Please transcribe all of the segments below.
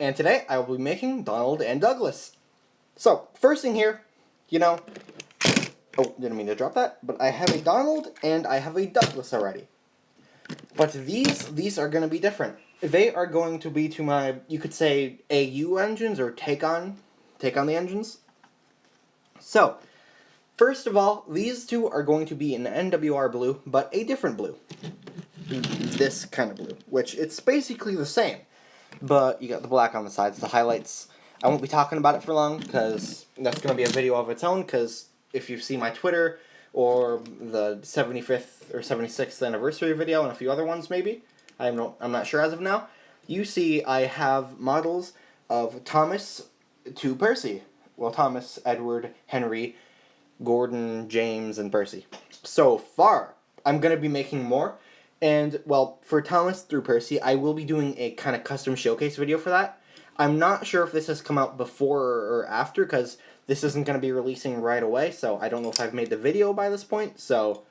and today I will be making Donald and Douglas. So, first thing here, oh, didn't mean to drop that, but I have a Donald and I have a Douglas already. But these are going to be different. They are going to be to my, you could say, AU engines, or take on the engines. So, first of all, these two are going to be an NWR blue, but a different blue. This kind of blue, which it's basically the same. But you got the black on the sides, the highlights. I won't be talking about it for long, because that's going to be a video of its own, because if you've seen my Twitter, or the 75th or 76th anniversary video, and a few other ones maybe, I'm not sure as of now, you see I have models of Thomas to Percy. Well, Thomas, Edward, Henry, Gordon, James, and Percy. So far, I'm going to be making more. And, well, for Thomas through Percy, I will be doing a kind of custom showcase video for that. I'm not sure if this has come out before or after, because this isn't going to be releasing right away, so I don't know if I've made the video by this point, so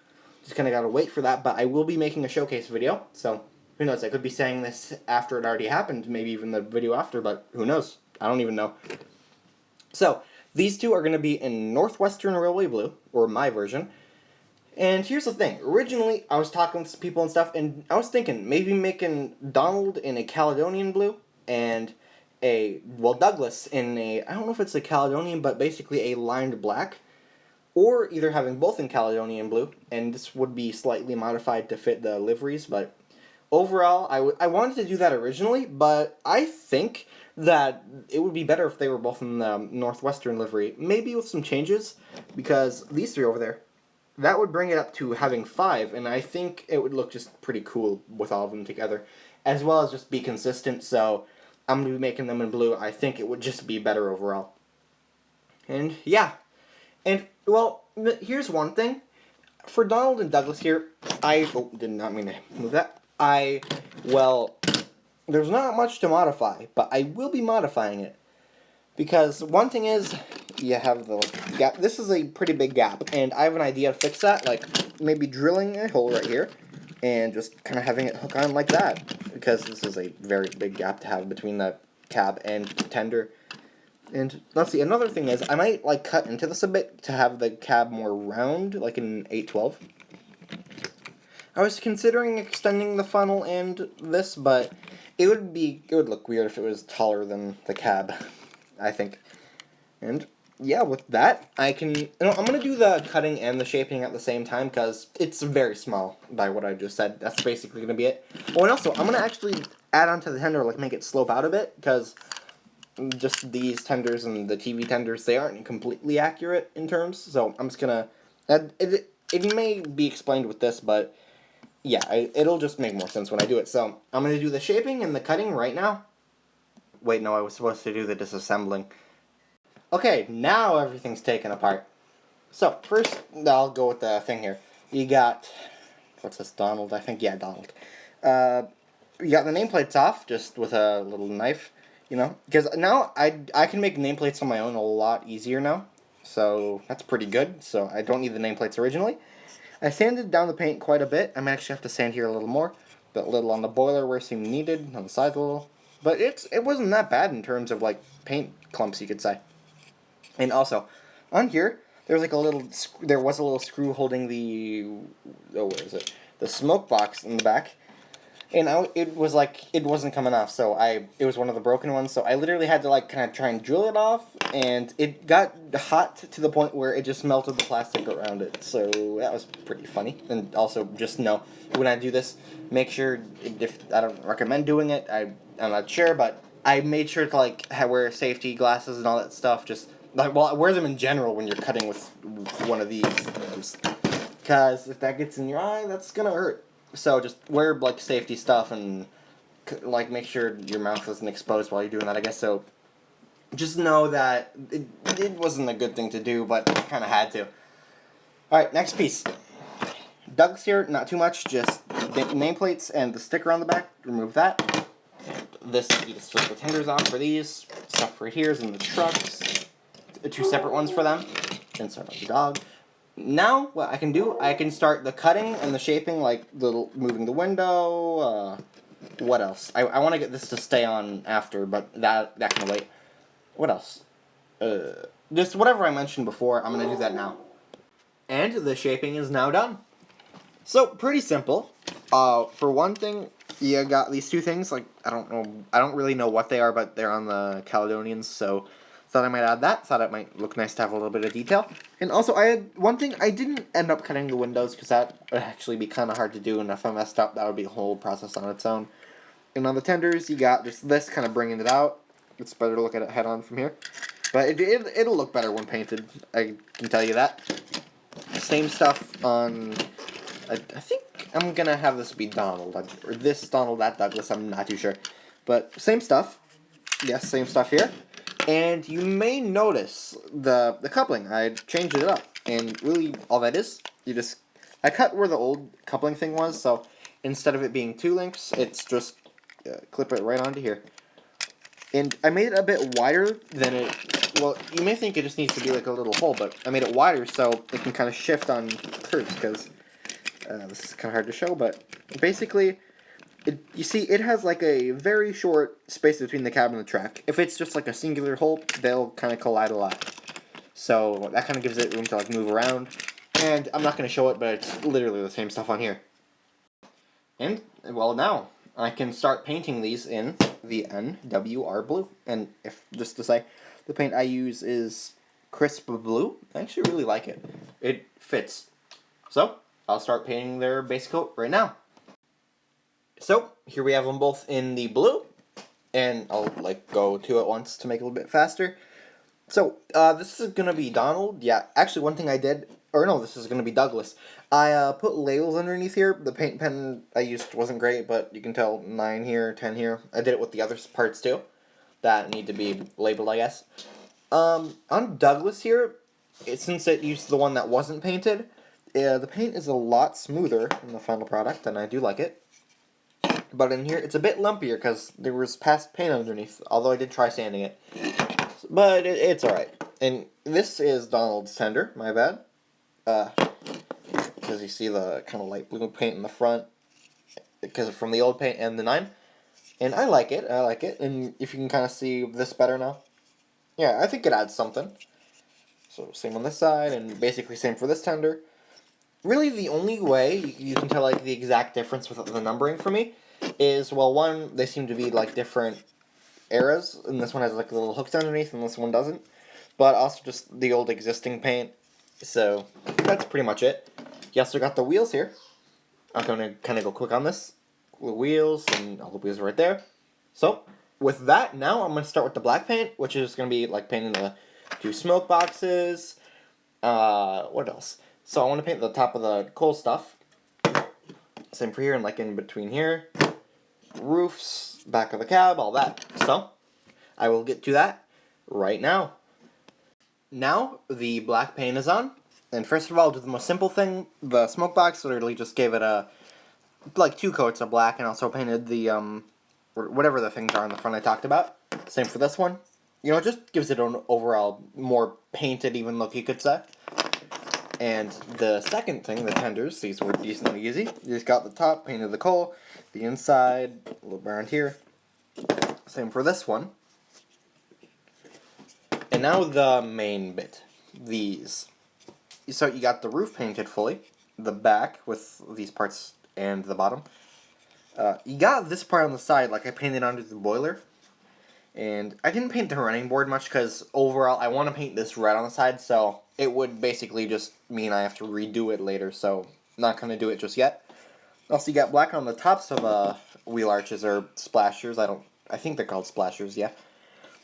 just kind of got to wait for that. But I will be making a showcase video, so who knows, I could be saying this after it already happened, maybe even the video after, but who knows, I don't even know. So, these two are going to be in Northwestern Railway Blue, or my version. And here's the thing, originally I was talking with some people and stuff, and I was thinking maybe making Donald in a Caledonian blue, and Douglas in a, I don't know if it's a Caledonian, but basically a lined black, or either having both in Caledonian blue, and this would be slightly modified to fit the liveries, but overall, I wanted to do that originally, but I think that it would be better if they were both in the Northwestern livery, maybe with some changes, because these three over there, that would bring it up to having 5, and I think it would look just pretty cool with all of them together, as well as just be consistent, so I'm going to be making them in blue. I think it would just be better overall. And, yeah. And, well, here's one thing. For Donald and Douglas here, did not mean to move that. There's not much to modify, but I will be modifying it. Because one thing is, you have the gap. This is a pretty big gap, and I have an idea to fix that, like maybe drilling a hole right here, and just kind of having it hook on like that, because this is a very big gap to have between the cab and tender. And let's see, another thing is, I might like cut into this a bit to have the cab more round, like in 812. I was considering extending the funnel and this, but it would look weird if it was taller than the cab, I think. And yeah, with that, I'm going to do the cutting and the shaping at the same time, because it's very small by what I just said. That's basically going to be it. Oh, and also, I'm going to actually add onto the tender, like make it slope out a bit, because just these tenders and the TV tenders, they aren't completely accurate in terms, so I'm just going to, it may be explained with this, but yeah, it'll just make more sense when I do it. So, I'm going to do the shaping and the cutting right now. Wait, no, I was supposed to do the disassembling. Okay, now everything's taken apart. So, first, I'll go with the thing here. You got, what's this, Donald? I think, yeah, Donald. You got the nameplates off, just with a little knife, because now I can make nameplates on my own a lot easier now, so that's pretty good, so I don't need the nameplates originally. I sanded down the paint quite a bit. I might actually have to sand here a little more, but a little on the boiler where it seemed needed, on the sides a little, but it wasn't that bad in terms of, like, paint clumps, you could say. And also, on here, there was a little screw holding where is it? The smoke box in the back. And it wasn't coming off, so it was one of the broken ones, so I literally had to, like, kind of try and drill it off, and it got hot to the point where it just melted the plastic around it, so that was pretty funny. And also, just know, when I do this, make sure, if I don't recommend doing it, I'm not sure, but I made sure to, like, wear safety glasses and all that stuff, just, like, well, wear them in general when you're cutting with one of these, because if that gets in your eye, that's gonna hurt. So just wear, like, safety stuff and, like, make sure your mouth isn't exposed while you're doing that, I guess. So just know that it wasn't a good thing to do, but I kind of had to. Alright, next piece. Doug's here, not too much, just the nameplates and the sticker on the back. Remove that. This, you just strip the tenders off for these. Stuff right here is in the trucks. 2 separate ones for them. Insert the dog. Now, what I can do, I can start the cutting and the shaping, like moving the window, What else? I want to get this to stay on after, but that can wait. What else? Just whatever I mentioned before, I'm going to do that now. And the shaping is now done. So, pretty simple. For one thing, you got these two things. Like, I don't really know what they are, but they're on the Caledonians, so thought I might add that. Thought it might look nice to have a little bit of detail. And also, I had one thing. I didn't end up cutting the windows, because that would actually be kind of hard to do, and if I messed up, that would be a whole process on its own. And on the tenders, you got just this kind of bringing it out. It's better to look at it head-on from here. But it'll look better when painted, I can tell you that. Same stuff on... I think I'm going to have this be Donald, or this Donald at Douglas, I'm not too sure. But same stuff. Yes, same stuff here. And you may notice the coupling. I changed it up. And really, all that is, I cut where the old coupling thing was, so instead of it being 2 links, it's just clip it right onto here. And I made it a bit wider than it... Well, you may think it just needs to be like a little hole, but I made it wider so it can kind of shift on curves, because this is kind of hard to show, but basically, you see, it has like a very short space between the cab and the track. If it's just like a singular hole, they'll kind of collide a lot. So that kind of gives it room to like move around. And I'm not going to show it, but it's literally the same stuff on here. And, well, now I can start painting these in the NWR blue. And just to say, the paint I use is crisp blue. I actually really like it. It fits. So, I'll start painting their base coat right now. So, here we have them both in the blue. And I'll go 2 at once to make it a little bit faster. So, this is going to be Donald. Yeah, actually one thing I did, or no, this is going to be Douglas. I put labels underneath here. The paint pen I used wasn't great, but you can tell 9 here, 10 here. I did it with the other parts too that need to be labeled, I guess. On Douglas here, since it used the one that wasn't painted, the paint is a lot smoother in the final product, and I do like it. But in here, it's a bit lumpier because there was past paint underneath, although I did try sanding it. But it's alright. And this is Donald's tender, my bad. Because you see the kind of light blue paint in the front, because from the old paint and the 9. And I like it, and if you can kind of see this better now. Yeah, I think it adds something. So same on this side, and basically same for this tender. Really, the only way you can tell the exact difference with the numbering for me is, well, one, they seem to be different eras, and this one has little hooks underneath, and this one doesn't. But also just the old existing paint. So that's pretty much it. You also got the wheels here. I'm gonna kind of go quick on this. The wheels, and all the wheels are right there. So with that, now I'm gonna start with the black paint, which is gonna be painting the 2 smoke boxes. What else? So I want to paint the top of the coal stuff. Same for here, and in between here. Roofs, back of the cab, all that. So I will get to that right now. Now the black paint is on, and first of all, do the most simple thing. The smoke box literally just gave it a 2 coats of black, and also painted the whatever the things are on the front I talked about. Same for this one. You know, it just gives it an overall more painted even look, you could say. And the second thing, the tenders, these were decently easy. You just got the top, painted the coal, the inside, a little bit around here. Same for this one. And now the main bit, these. So you got the roof painted fully, the back with these parts and the bottom. You got this part on the side, I painted under the boiler. And I didn't paint the running board much because overall I want to paint this red on the side, so it would basically just mean I have to redo it later, so not going to do it just yet. Also, you got black on the tops of wheel arches or splashers. I think they're called splashers, yeah.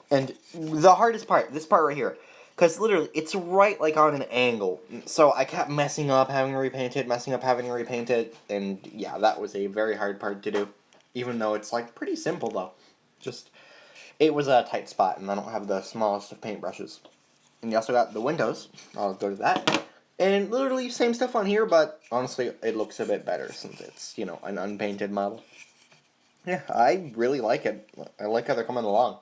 And the hardest part, this part right here, because literally it's right on an angle, so I kept messing up, having to repaint it, and yeah, that was a very hard part to do, even though it's pretty simple though. It was a tight spot, and I don't have the smallest of paintbrushes. And you also got the windows. I'll go to that. And literally same stuff on here, but honestly, it looks a bit better since it's, an unpainted model. Yeah, I really like it. I like how they're coming along.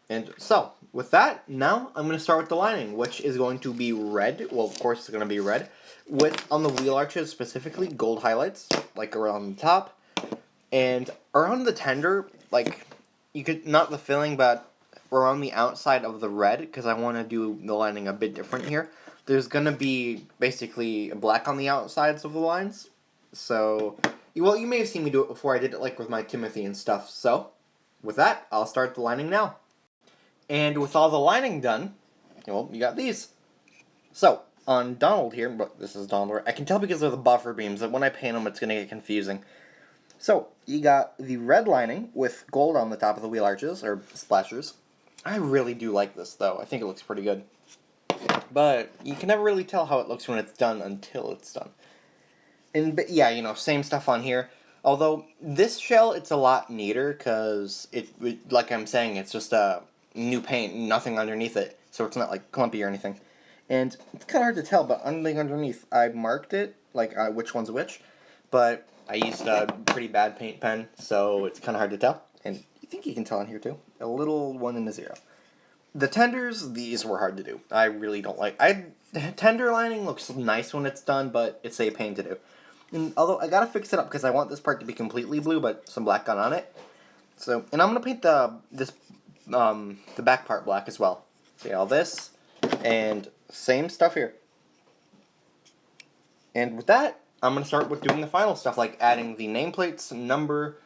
And so, with that, now I'm going to start with the lining, which is going to be red. Well, of course it's going to be red. With, on the wheel arches specifically, gold highlights, around the top. And around the tender, like, you could, not the filling, but around the outside of the red, because I want to do the lining a bit different here, there's going to be basically black on the outsides of the lines. So, well, you may have seen me do it before. I did it, like, with my Timothy and stuff. So, with that, I'll start the lining now. And with all the lining done, well, you got these. So, on Donald here, but this is Donald, I can tell because of the buffer beams that when I paint them, it's going to get confusing. So, you got the red lining with gold on the top of the wheel arches, or splashers. I really do like this, though. I think it looks pretty good. But you can never really tell how it looks when it's done until it's done. And, but yeah, you know, same stuff on here. Although, this shell, it's a lot neater, because, like I'm saying, it's just a new paint, nothing underneath it. So it's not, like, clumpy or anything. And it's kind of hard to tell, but underneath, I marked it, like, which one's which. But I used a pretty bad paint pen, so it's kind of hard to tell. And I think you can tell on here, too. A little 1 and a 0. The tenders, these were hard to do. I really don't like... Tender lining looks nice when it's done, but it's a pain to do. And although I gotta fix it up because I want this part to be completely blue, but some black got on it. So, and I'm gonna paint the back part black as well. See all this, and same stuff here. And with that, I'm gonna start with doing the final stuff, like adding the nameplates, number,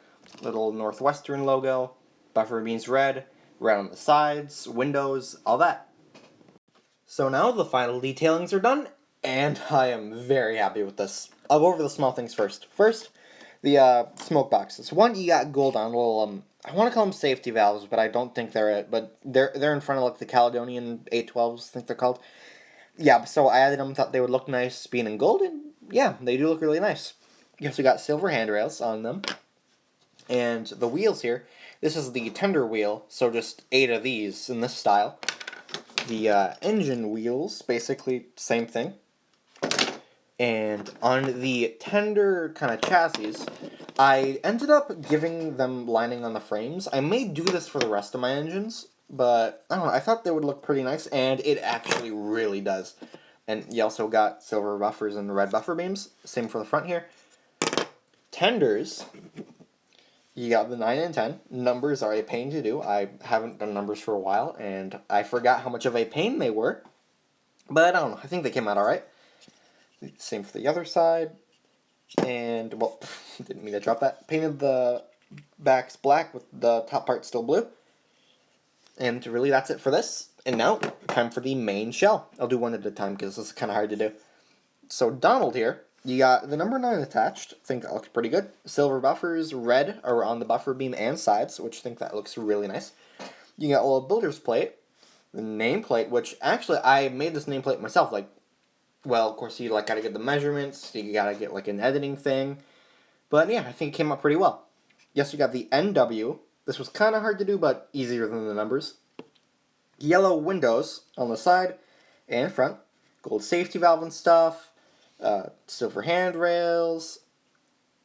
little Northwestern logo, buffer beams red on the sides, windows, all that. So now the final detailings are done, and I am very happy with this. I'll go over the small things first. First, the smoke boxes. One, you got gold on little, I want to call them safety valves, but I don't think they're it. But they're in front of like the Caledonian 812s, I think they're called. Yeah, so I added them, thought they would look nice being in gold, and yeah, they do look really nice. You also got silver handrails on them. And the wheels here, this is the tender wheel, so just 8 of these in this style. The engine wheels, basically same thing. And on the tender kind of chassis, I ended up giving them lining on the frames. I may do this for the rest of my engines, but I don't know, I thought they would look pretty nice, and it actually really does. And you also got silver buffers and red buffer beams, same for the front here. Tenders, you got the 9 and 10. Numbers are a pain to do. I haven't done numbers for a while, and I forgot how much of a pain they were. But I don't know, I think they came out alright. Same for the other side. And, well, didn't mean to drop that. Painted the backs black with the top part still blue. And really, that's it for this. And now, time for the main shell. I'll do one at a time because this is kind of hard to do. So, Donald here, you got the number 9 attached. I think that looks pretty good. Silver buffers, red, are on the buffer beam and sides, which I think that looks really nice. You got a little builder's plate. The nameplate, which actually, I made this nameplate myself, like, well, of course, you like gotta get the measurements, you gotta get like an editing thing. But yeah, I think it came out pretty well. Yes, you got the NW. This was kind of hard to do, but easier than the numbers. Yellow windows on the side and front. Gold safety valve and stuff. Silver handrails.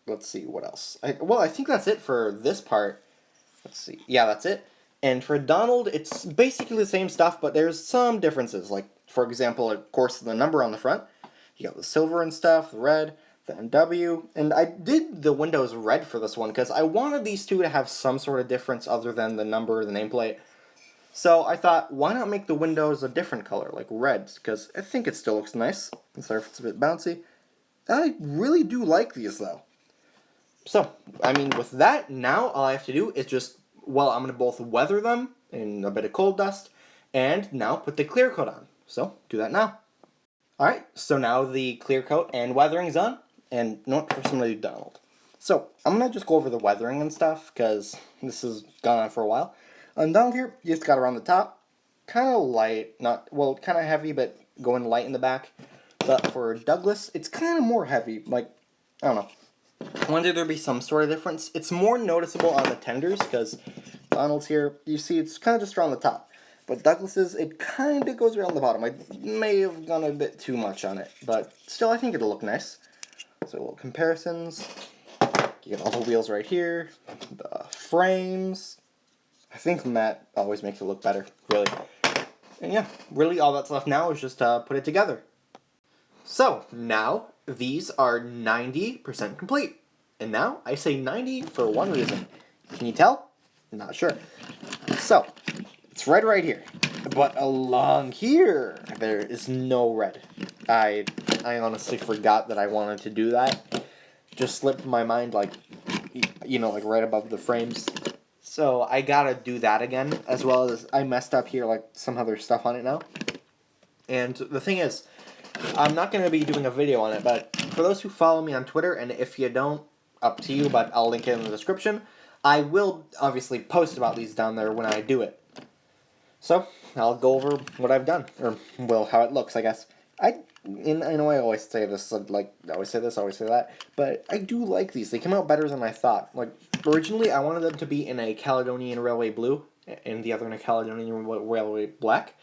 Let's see, what else? I think that's it for this part. Let's see. Yeah, that's it. And for Donald, it's basically the same stuff, but there's some differences. Like, for example, of course, the number on the front. You got the silver and stuff, the red, the NW. And I did the windows red for this one, because I wanted these two to have some sort of difference other than the number, the nameplate. So I thought, why not make the windows a different color, like reds? Because I think it still looks nice. I'm sorry if it's a bit bouncy. I really do like these, though. So, I mean, with that, now all I have to do is just, well, I'm going to both weather them in a bit of cold dust, and now put the clear coat on. So, do that now. Alright, so now the clear coat and weathering's on, and not for somebody Donald. So, I'm going to just go over the weathering and stuff, because this has gone on for a while. On Donald here, you just got around the top, kind of light, kind of heavy, but going light in the back. But for Douglas, it's kind of more heavy, like, I don't know. I wanted there to be some sort of difference. It's more noticeable on the tenders, because Donald's here, you see it's kind of just around the top. But Douglas's, it kind of goes around the bottom. I may have gone a bit too much on it, but still I think it'll look nice. So little comparisons. You get all the wheels right here, the frames. I think matte always makes it look better, really. And yeah, really all that's left now is just put it together. So, now, these are 90% complete. And now I say 90 for one reason. Can you tell? Not sure. So, it's red right here. But along here, there is no red. I honestly forgot that I wanted to do that. Just slipped my mind, like, you know, like right above the frames. So I gotta do that again, as well as I messed up here, like some other stuff on it now. And the thing is, I'm not going to be doing a video on it, but for those who follow me on Twitter, and if you don't, up to you, but I'll link it in the description, I will obviously post about these down there when I do it. So, I'll go over what I've done, or, well, how it looks, I guess. I know I always say this, like, I always say this, I always say that, but I do like these. They came out better than I thought. Like, originally, I wanted them to be in a Caledonian Railway blue, and the other in a Caledonian Railway black.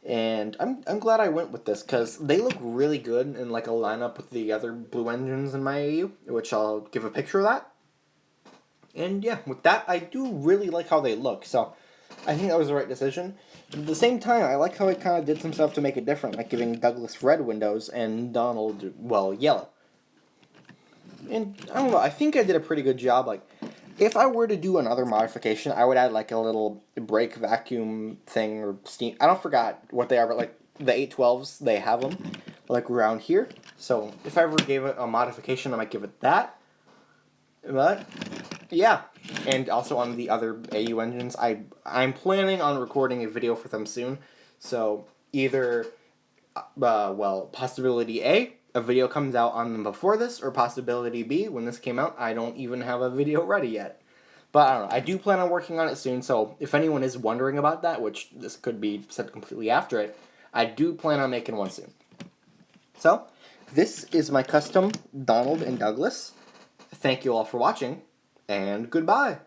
And I'm glad I went with this, because they look really good in, like, a lineup with the other blue engines in my AU, which I'll give a picture of that. And, yeah, with that, I do really like how they look, so I think that was the right decision. But at the same time, I like how it kind of did some stuff to make it different, like giving Douglas red windows and Donald, well, yellow. And, I don't know, I think I did a pretty good job. Like, if I were to do another modification, I would add, like, a little brake vacuum thing, or steam. I don't forgot what they are, but, like, the 812s, they have them, like, around here. So, if I ever gave it a modification, I might give it that. But, yeah. And also on the other AU engines, I'm planning on recording a video for them soon. So, either, well, possibility A, a video comes out on them before this, or possibility B, when this came out, I don't even have a video ready yet. But I don't know, I do plan on working on it soon, so if anyone is wondering about that, which this could be said completely after it, I do plan on making one soon. So, this is my custom Donald and Douglas. Thank you all for watching, and goodbye.